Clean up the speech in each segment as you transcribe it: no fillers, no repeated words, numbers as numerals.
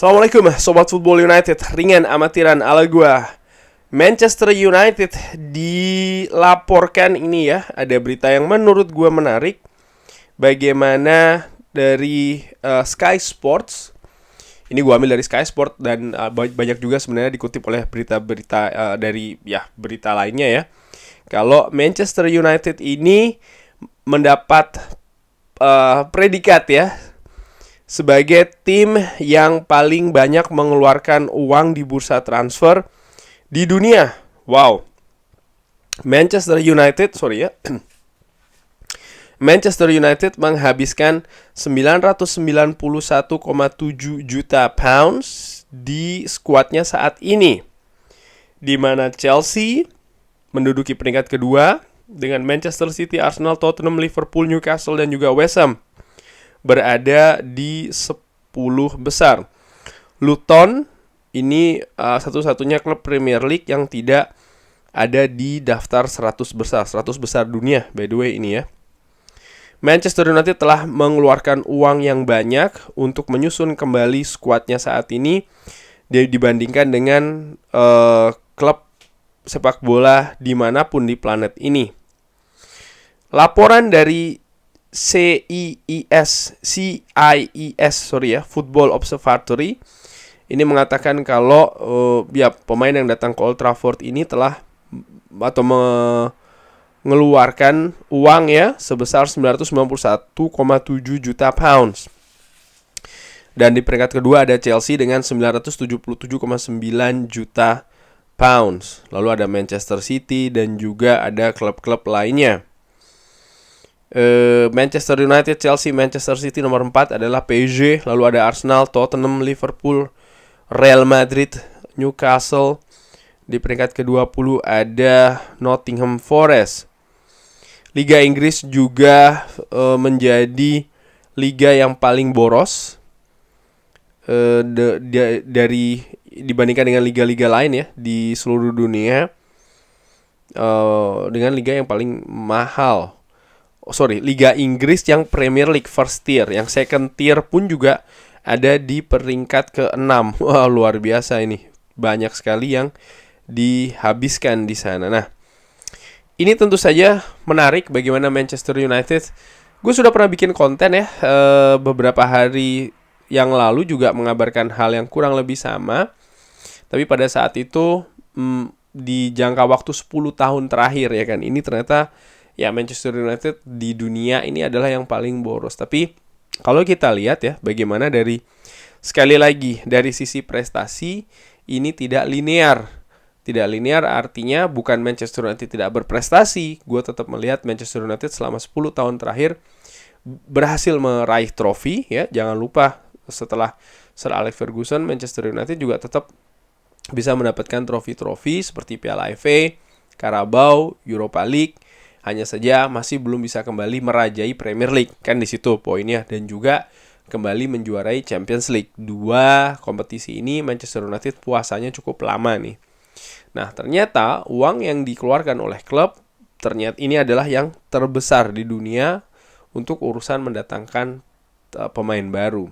Assalamualaikum Sobat Football United, ringan amatiran ala gua. Manchester United dilaporkan ini ya, ada berita yang menurut gua menarik. Bagaimana dari Sky Sports. Ini gua ambil dari Sky Sports dan banyak juga sebenarnya dikutip oleh berita-berita dari berita lainnya ya. Kalau Manchester United ini mendapat predikat ya sebagai tim yang paling banyak mengeluarkan uang di bursa transfer di dunia. Wow. Manchester United Manchester United menghabiskan 991,7 juta pounds di skuadnya saat ini, di mana Chelsea menduduki peringkat kedua dengan Manchester City, Arsenal, Tottenham, Liverpool, Newcastle dan juga West Ham berada di 10 besar. Luton ini satu-satunya klub Premier League yang tidak ada di daftar 100 besar dunia by the way ini ya. Manchester United telah mengeluarkan uang yang banyak untuk menyusun kembali skuadnya saat ini dibandingkan dengan klub sepak bola dimanapun di planet ini. Laporan dari CIES Football Observatory ini mengatakan kalau pemain yang datang ke Old Trafford ini telah atau mengeluarkan uang ya sebesar 991,7 juta pounds. Dan di peringkat kedua ada Chelsea dengan 977,9 juta pounds. Lalu ada Manchester City dan juga ada klub-klub lainnya. Manchester United, Chelsea, Manchester City nomor 4 adalah PSG, lalu ada Arsenal, Tottenham, Liverpool, Real Madrid, Newcastle. Di peringkat ke-20 ada Nottingham Forest. Liga Inggris juga menjadi liga yang paling boros dari dibandingkan dengan liga-liga lain ya di seluruh dunia, dengan liga yang paling mahal. Liga Inggris yang Premier League first tier, yang second tier pun juga ada di peringkat ke-6. Wah, luar biasa ini. Banyak sekali yang dihabiskan di sana. Nah, ini tentu saja menarik bagaimana Manchester United. Gue sudah pernah bikin konten ya beberapa hari yang lalu juga mengabarkan hal yang kurang lebih sama. Tapi pada saat itu di jangka waktu 10 tahun terakhir ya kan, ini ternyata ya Manchester United di dunia ini adalah yang paling boros. Tapi kalau kita lihat ya bagaimana sekali lagi dari sisi prestasi ini tidak linear. Tidak linear artinya bukan Manchester United tidak berprestasi. Gue tetap melihat Manchester United selama 10 tahun terakhir berhasil meraih trofi ya. Jangan lupa setelah Sir Alex Ferguson, Manchester United juga tetap bisa mendapatkan trofi-trofi seperti Piala FA, Carabao, Europa League. Hanya saja masih belum bisa kembali merajai Premier League. Kan di situ poinnya. Dan juga kembali menjuarai Champions League. 2 kompetisi ini Manchester United puasanya cukup lama nih. Nah, ternyata uang yang dikeluarkan oleh klub ternyata ini adalah yang terbesar di dunia untuk urusan mendatangkan pemain baru.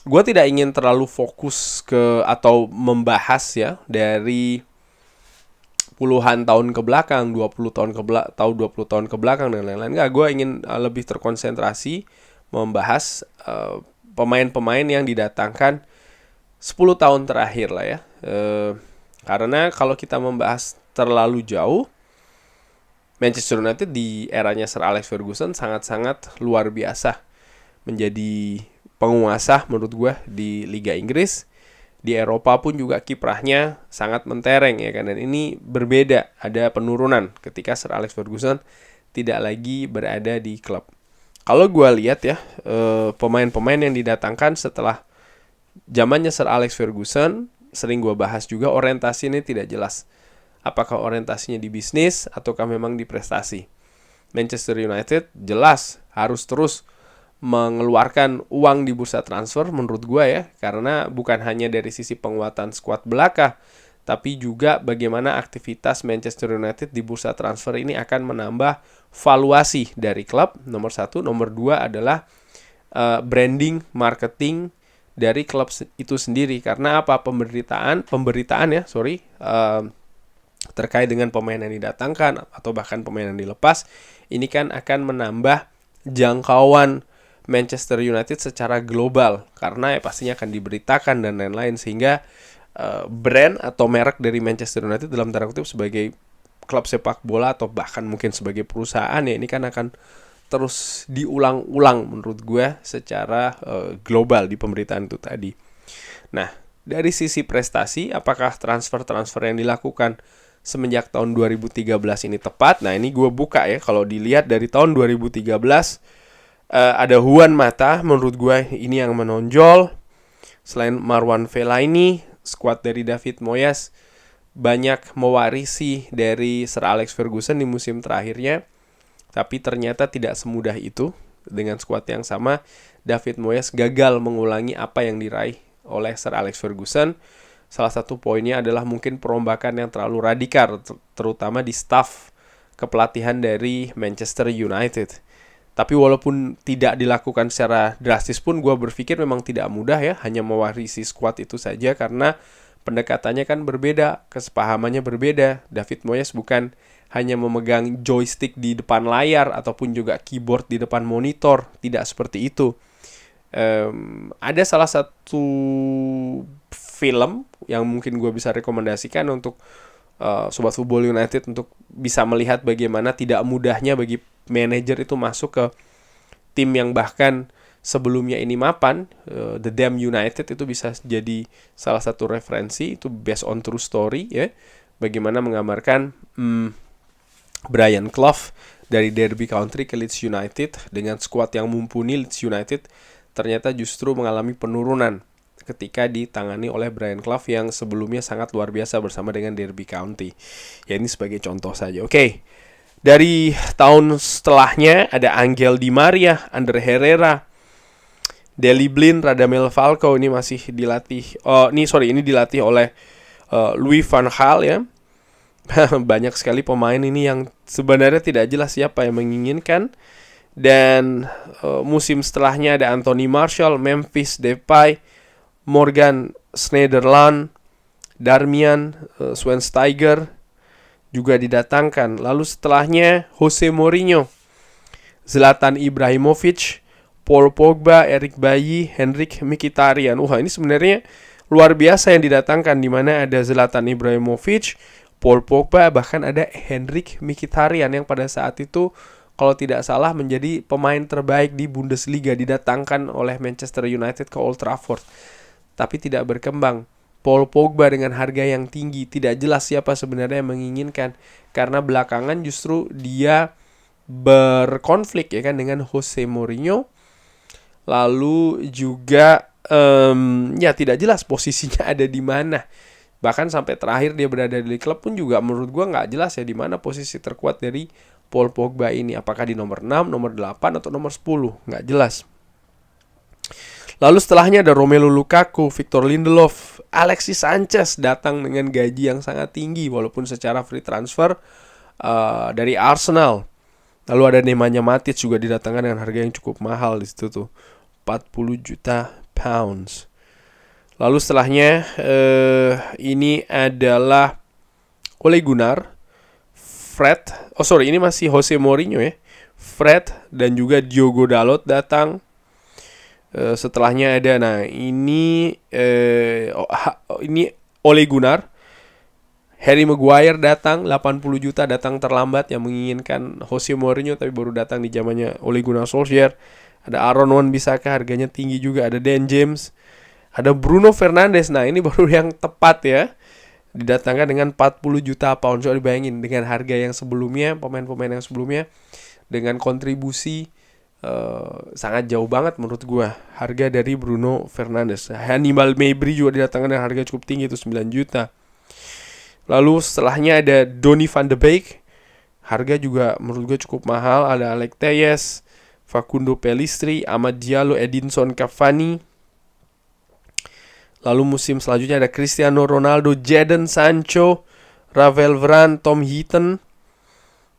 Gue tidak ingin terlalu fokus atau membahas ya dari puluhan tahun ke belakang, 20 tahun ke belakang dan lain-lain. Enggak, gue ingin lebih terkonsentrasi membahas pemain-pemain yang didatangkan 10 tahun terakhir lah ya. Karena kalau kita membahas terlalu jauh, Manchester United di eranya Sir Alex Ferguson sangat-sangat luar biasa. Menjadi penguasa menurut gue di Liga Inggris. Di Eropa pun juga kiprahnya sangat mentereng ya kan. Dan ini berbeda, ada penurunan ketika Sir Alex Ferguson tidak lagi berada di klub. Kalau gue lihat ya pemain-pemain yang didatangkan setelah zamannya Sir Alex Ferguson, sering gue bahas juga orientasi ini tidak jelas. Apakah orientasinya di bisnis ataukah memang di prestasi. Manchester United jelas harus terus mengeluarkan uang di bursa transfer menurut gue ya, karena bukan hanya dari sisi penguatan skuad belaka, tapi juga bagaimana aktivitas Manchester United di bursa transfer ini akan menambah valuasi dari klub, nomor 1. Nomor 2 adalah branding, marketing, dari klub itu sendiri. Karena apa? Pemberitaan ya, terkait dengan pemain yang didatangkan atau bahkan pemain yang dilepas, ini kan akan menambah jangkauan Manchester United secara global, karena ya pastinya akan diberitakan dan lain-lain, sehingga brand atau merek dari Manchester United dalam tanda kutip sebagai klub sepak bola atau bahkan mungkin sebagai perusahaan ya, ini kan akan terus diulang-ulang menurut gue secara global di pemberitaan itu tadi. Nah, dari sisi prestasi, apakah transfer-transfer yang dilakukan semenjak tahun 2013 ini tepat? Nah, ini gue buka ya. Kalau dilihat dari tahun 2013, ada Juan Mata, menurut gue ini yang menonjol. Selain Marwan Fellaini, skuad dari David Moyes banyak mewarisi dari Sir Alex Ferguson di musim terakhirnya. Tapi ternyata tidak semudah itu. Dengan skuad yang sama, David Moyes gagal mengulangi apa yang diraih oleh Sir Alex Ferguson. Salah satu poinnya adalah mungkin perombakan yang terlalu radikal, terutama di staf kepelatihan dari Manchester United. Tapi walaupun tidak dilakukan secara drastis pun, gue berpikir memang tidak mudah ya, hanya mewarisi skuad itu saja, karena pendekatannya kan berbeda, kesepahamannya berbeda. David Moyes bukan hanya memegang joystick di depan layar ataupun juga keyboard di depan monitor, tidak seperti itu. Ada salah satu film yang mungkin gue bisa rekomendasikan untuk Sobat Football United untuk bisa melihat bagaimana tidak mudahnya bagi manajer itu masuk ke tim yang bahkan sebelumnya ini mapan. The Damn United itu bisa jadi salah satu referensi, itu based on true story ya, bagaimana menggambarkan Brian Clough dari Derby County ke Leeds United dengan skuad yang mumpuni. Leeds United ternyata justru mengalami penurunan ketika ditangani oleh Brian Clough yang sebelumnya sangat luar biasa bersama dengan Derby County. Ya, ini sebagai contoh saja. Oke. Dari tahun setelahnya ada Angel Di Maria, Ander Herrera, Daley Blind, Radamel Falcao. Ini masih dilatih. Ini dilatih oleh Louis van Gaal ya. Banyak sekali pemain ini yang sebenarnya tidak jelas siapa yang menginginkan. Dan musim setelahnya ada Anthony Martial, Memphis Depay, Morgan Schneiderlin, Darmian, Schweinsteiger juga didatangkan. Lalu setelahnya Jose Mourinho, Zlatan Ibrahimovic, Paul Pogba, Eric Bailly, Henrik Mkhitaryan. Ini sebenarnya luar biasa yang didatangkan, di mana ada Zlatan Ibrahimovic, Paul Pogba, bahkan ada Henrik Mkhitaryan yang pada saat itu kalau tidak salah menjadi pemain terbaik di Bundesliga, didatangkan oleh Manchester United ke Old Trafford. Tapi tidak berkembang. Paul Pogba dengan harga yang tinggi, tidak jelas siapa sebenarnya yang menginginkan, karena belakangan justru dia berkonflik ya kan dengan Jose Mourinho. Lalu juga tidak jelas posisinya ada di mana. Bahkan sampai terakhir dia berada di klub pun juga menurut gue nggak jelas ya di mana posisi terkuat dari Paul Pogba ini. Apakah di nomor 6, nomor 8, atau nomor 10? Nggak jelas. Lalu setelahnya ada Romelu Lukaku, Victor Lindelof, Alexis Sanchez datang dengan gaji yang sangat tinggi walaupun secara free transfer dari Arsenal. Lalu ada Nemanja Matic juga didatangkan dengan harga yang cukup mahal di situ tuh, 40 juta pounds. Lalu setelahnya ini adalah Ole Gunnar, ini masih Jose Mourinho ya. Fred dan juga Diogo Dalot datang. Setelahnya ada, ini Ole Gunnar, Harry Maguire datang 80 juta, datang terlambat, yang menginginkan Jose Mourinho tapi baru datang di zamannya Ole Gunnar Solskjaer. Ada Aaron Wan-Bissaka, harganya tinggi juga. Ada Dan James, ada Bruno Fernandes. Nah, ini baru yang tepat ya, didatangkan dengan 40 juta pound. Coba dibayangin dengan harga yang sebelumnya, pemain-pemain yang sebelumnya dengan kontribusi sangat jauh banget menurut gue harga dari Bruno Fernandes. Hannibal Mejbri juga didatangkan dengan harga cukup tinggi, itu 9 juta. Lalu setelahnya ada Donny van de Beek, harga juga menurut gue cukup mahal. Ada Alex Telles, Facundo Pellistri, Amad Diallo, Edinson Cavani. Lalu musim selanjutnya ada Cristiano Ronaldo, Jadon Sancho, Ravel Varane, Tom Heaton.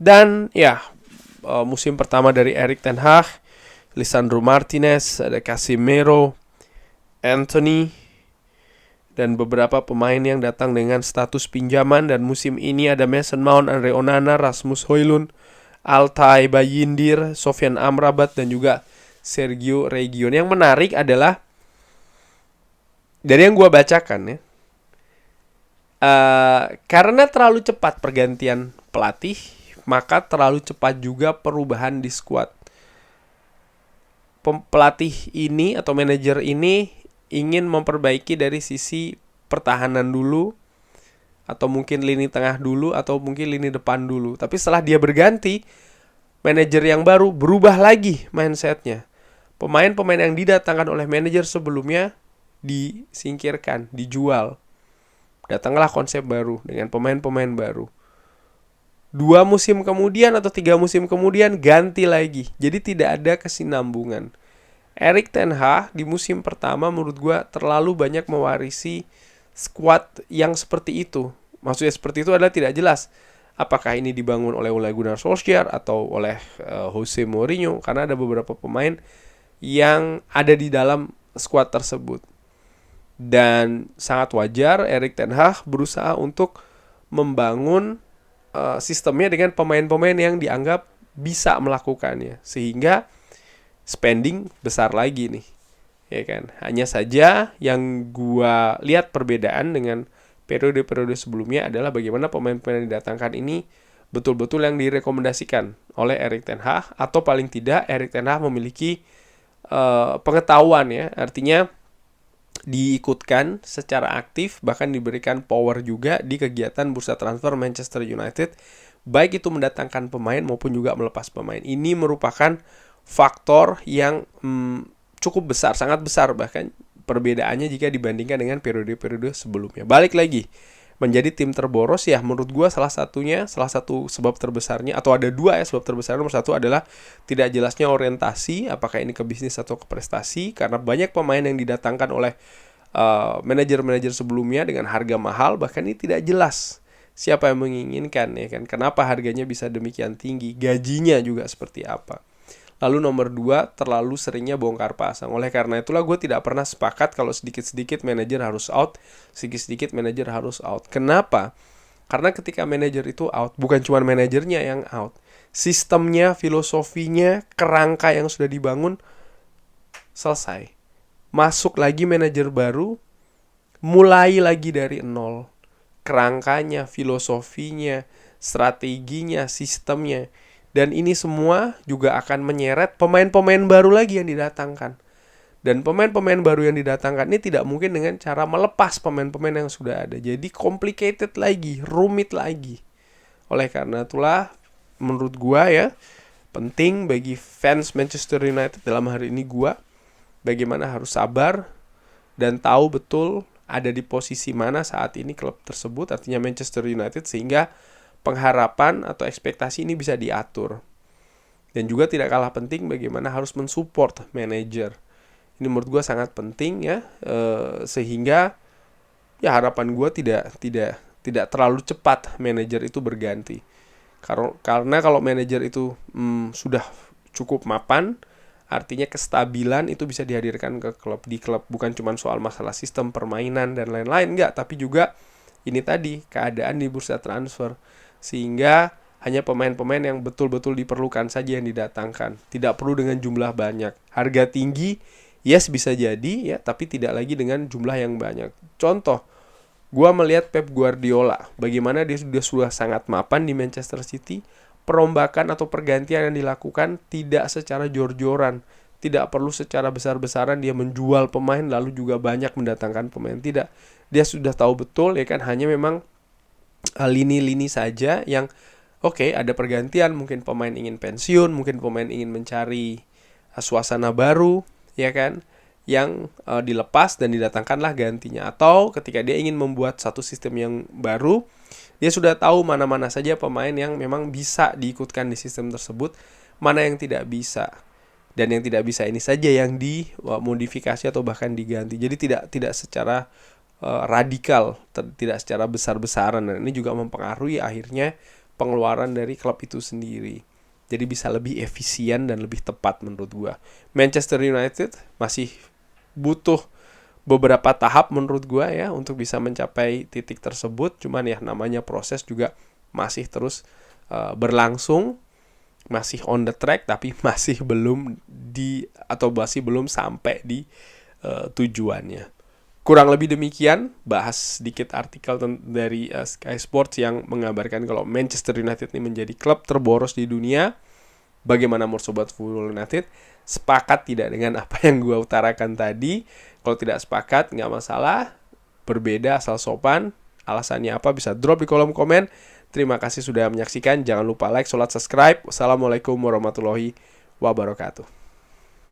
Dan ya, musim pertama dari Erik ten Hag, Lisandro Martinez, ada Casemiro, Anthony, dan beberapa pemain yang datang dengan status pinjaman. Dan musim ini ada Mason Mount, Andre Onana, Rasmus Højlund, Altay Bayindir, Sofyan Amrabat, dan juga Sergio Reguilon. Yang menarik adalah dari yang gue bacakan ya, karena terlalu cepat pergantian pelatih, maka terlalu cepat juga perubahan di skuad. Pelatih ini atau manajer ini ingin memperbaiki dari sisi pertahanan dulu, atau mungkin lini tengah dulu, atau mungkin lini depan dulu. Tapi setelah dia berganti, manajer yang baru berubah lagi mindsetnya. Pemain-pemain yang didatangkan oleh manajer sebelumnya disingkirkan, dijual. Datanglah konsep baru dengan pemain-pemain baru. 2 musim kemudian atau 3 musim kemudian ganti lagi. Jadi tidak ada kesinambungan. Erik ten Hag di musim pertama menurut gue terlalu banyak mewarisi squad yang seperti itu. Maksudnya seperti itu adalah tidak jelas apakah ini dibangun oleh Ole Gunnar Solskjaer atau oleh Jose Mourinho, karena ada beberapa pemain yang ada di dalam squad tersebut. Dan sangat wajar Erik ten Hag berusaha untuk membangun sistemnya dengan pemain-pemain yang dianggap bisa melakukannya, sehingga spending besar lagi nih, ya kan. Hanya saja yang gua lihat perbedaan dengan periode-periode sebelumnya adalah bagaimana pemain-pemain yang didatangkan ini betul-betul yang direkomendasikan oleh Erik ten Hag, atau paling tidak Erik ten Hag memiliki pengetahuan ya, artinya diikutkan secara aktif, bahkan diberikan power juga di kegiatan bursa transfer Manchester United, baik itu mendatangkan pemain maupun juga melepas pemain. Ini merupakan faktor yang cukup besar, sangat besar bahkan perbedaannya jika dibandingkan dengan periode-periode sebelumnya. Balik lagi, menjadi tim terboros ya menurut gue salah satu sebab terbesarnya, atau ada 2 ya sebab terbesar. Nomor 1 adalah tidak jelasnya orientasi, apakah ini ke bisnis atau ke prestasi, karena banyak pemain yang didatangkan oleh manajer-manajer sebelumnya dengan harga mahal, bahkan ini tidak jelas siapa yang menginginkan, ya kan. Kenapa harganya bisa demikian tinggi, gajinya juga seperti apa. Lalu nomor 2, terlalu seringnya bongkar pasang. Oleh karena itulah gue tidak pernah sepakat kalau sedikit-sedikit manajer harus out, sedikit-sedikit manajer harus out. Kenapa? Karena ketika manajer itu out, bukan cuma manajernya yang out, sistemnya, filosofinya, kerangka yang sudah dibangun selesai. Masuk lagi manajer baru, mulai lagi dari nol. Kerangkanya, filosofinya, strateginya, sistemnya. Dan ini semua juga akan menyeret pemain-pemain baru lagi yang didatangkan. Dan pemain-pemain baru yang didatangkan ini tidak mungkin dengan cara melepas pemain-pemain yang sudah ada. Jadi complicated lagi, rumit lagi. Oleh karena itulah menurut gua ya, penting bagi fans Manchester United dalam hari ini gua, bagaimana harus sabar dan tahu betul ada di posisi mana saat ini klub tersebut, artinya Manchester United, sehingga pengharapan atau ekspektasi ini bisa diatur. Dan juga tidak kalah penting bagaimana harus mensupport manajer. Ini menurut gue sangat penting ya, sehingga ya harapan gue tidak terlalu cepat manajer itu berganti. Karena kalau manajer itu sudah cukup mapan, artinya kestabilan itu bisa dihadirkan ke di klub, bukan cuma soal masalah sistem permainan dan lain-lain, enggak, tapi juga ini tadi keadaan di bursa transfer, sehingga hanya pemain-pemain yang betul-betul diperlukan saja yang didatangkan. Tidak perlu dengan jumlah banyak. Harga tinggi, yes bisa jadi ya, tapi tidak lagi dengan jumlah yang banyak. Contoh, gua melihat Pep Guardiola, bagaimana dia sudah sangat mapan di Manchester City. Perombakan atau pergantian yang dilakukan tidak secara jor-joran, tidak perlu secara besar-besaran dia menjual pemain lalu juga banyak mendatangkan pemain. Tidak, dia sudah tahu betul ya kan, hanya memang lini-lini saja yang oke, ada pergantian, mungkin pemain ingin pensiun, mungkin pemain ingin mencari suasana baru, ya kan, yang dilepas dan didatangkanlah gantinya. Atau ketika dia ingin membuat satu sistem yang baru, dia sudah tahu mana-mana saja pemain yang memang bisa diikutkan di sistem tersebut, mana yang tidak bisa. Dan yang tidak bisa ini saja yang dimodifikasi atau bahkan diganti. Jadi tidak secara radikal, tidak secara besar-besaran, dan ini juga mempengaruhi akhirnya pengeluaran dari klub itu sendiri. Jadi bisa lebih efisien dan lebih tepat menurut gua. Manchester United masih butuh beberapa tahap menurut gua ya untuk bisa mencapai titik tersebut. Cuman ya namanya proses juga masih terus berlangsung, masih on the track, tapi masih belum masih belum sampai di tujuannya. Kurang lebih demikian, bahas sedikit artikel dari Sky Sports yang mengabarkan kalau Manchester United ini menjadi klub terboros di dunia. Bagaimana menurut Sobat Football United? Sepakat tidak dengan apa yang gue utarakan tadi? Kalau tidak sepakat, nggak masalah. Berbeda asal sopan. Alasannya apa bisa drop di kolom komen. Terima kasih sudah menyaksikan. Jangan lupa like, subscribe. Wassalamualaikum warahmatullahi wabarakatuh.